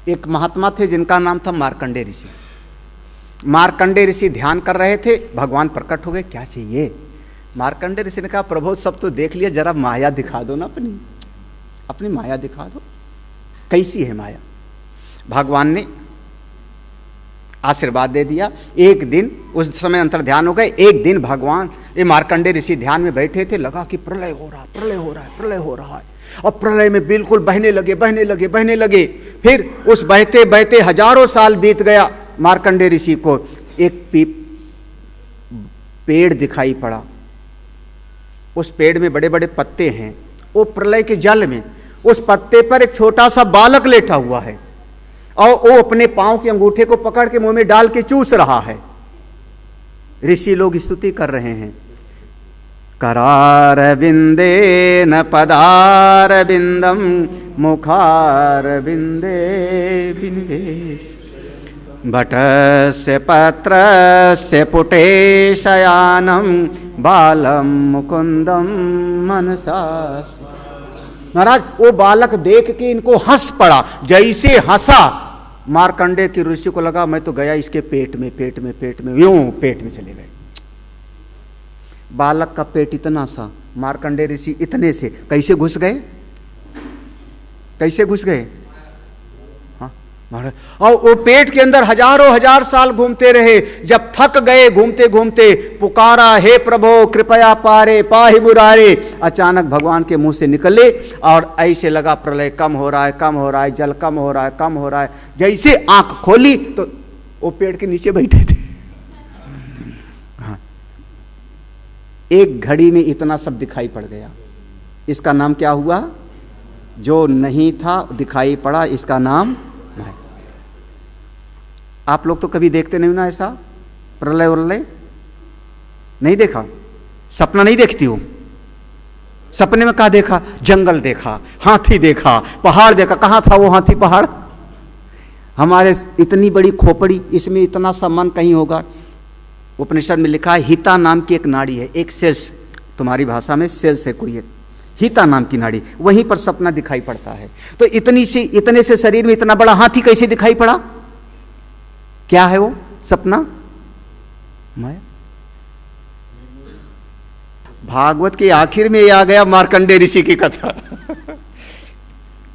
एक महात्मा थे जिनका नाम था मार्कंडेय ऋषि। मार्कंडेय ऋषि ध्यान कर रहे थे, भगवान प्रकट हो गए, क्या चाहिए? मार्कंडेय ऋषि ने कहा, प्रभु सब तो देख लिया, जरा माया दिखा दो ना, अपनी माया दिखा दो, कैसी है माया? भगवान ने आशीर्वाद दे दिया। एक दिन, उस समय अंतर ध्यान हो गए, एक दिन भगवान, ये मार्कंडेय ऋषि ध्यान में बैठे थे, लगा कि प्रलय हो रहा, प्रलय हो रहा है, प्रलय हो रहा है, और प्रलय में बिल्कुल बहने लगे, बहने लगे, बहने लगे। फिर उस बहते बहते हजारों साल बीत गया। मार्कंडेय ऋषि को एक पेड़ दिखाई पड़ा। उस पेड़ में बड़े बड़े पत्ते हैं। वो प्रलय के जल में उस पत्ते पर एक छोटा सा बालक लेटा हुआ है, और वो अपने पांव के अंगूठे को पकड़ के मुंह में डाल के चूस रहा है। ऋषि लोग स्तुति कर रहे हैं, करार बिंदे न पदार बिंदम मुखार बिंदे बिन्वेश भटस्य पत्रस्य पुटे शयानम बालम मुकुंदम मनसा। महाराज, वो बालक देख के इनको हंस पड़ा। जैसे हंसा, मार्कंडेय की ऋषि को लगा मैं तो गया इसके पेट में, पेट में, पेट में, यूं पेट में चले गए। बालक का पेट इतना सा, मार्कंडेय ऋषि इतने से कैसे घुस गए? कैसे घुस गए? हाँ महाराज, और वो पेट के अंदर हजारों हजार साल घूमते रहे। जब थक गए घूमते घूमते, पुकारा, हे प्रभु कृपया पारे पाहि मुरारे। अचानक भगवान के मुंह से निकले, और ऐसे लगा प्रलय कम हो रहा है, कम हो रहा है, जल कम हो रहा है, कम हो रहा है। जैसे आंख खोली तो वो पेड़ के नीचे बैठे थे। हाँ, एक घड़ी में इतना सब दिखाई पड़ गया। इसका नाम क्या हुआ? जो नहीं था दिखाई पड़ा, इसका नाम है। आप लोग तो कभी देखते नहीं ना ऐसा प्रलय उलय? नहीं देखा? सपना नहीं देखती हो? सपने में क्या देखा? जंगल देखा, हाथी देखा, पहाड़ देखा। कहां था वो हाथी पहाड़? हमारे इतनी बड़ी खोपड़ी, इसमें इतना सा मन कहीं होगा? उपनिषद में लिखा है, हिता नाम की एक नाड़ी है, एक सेल्स, तुम्हारी भाषा में सेल्स है कोई एक, हिता नाम की नाड़ी, वहीं पर सपना दिखाई पड़ता है। तो इतने से शरीर में इतना बड़ा हाथी कैसे दिखाई पड़ा? क्या है वो सपना? माया। भागवत के आखिर में आ गया मार्कंडेय ऋषि की कथा।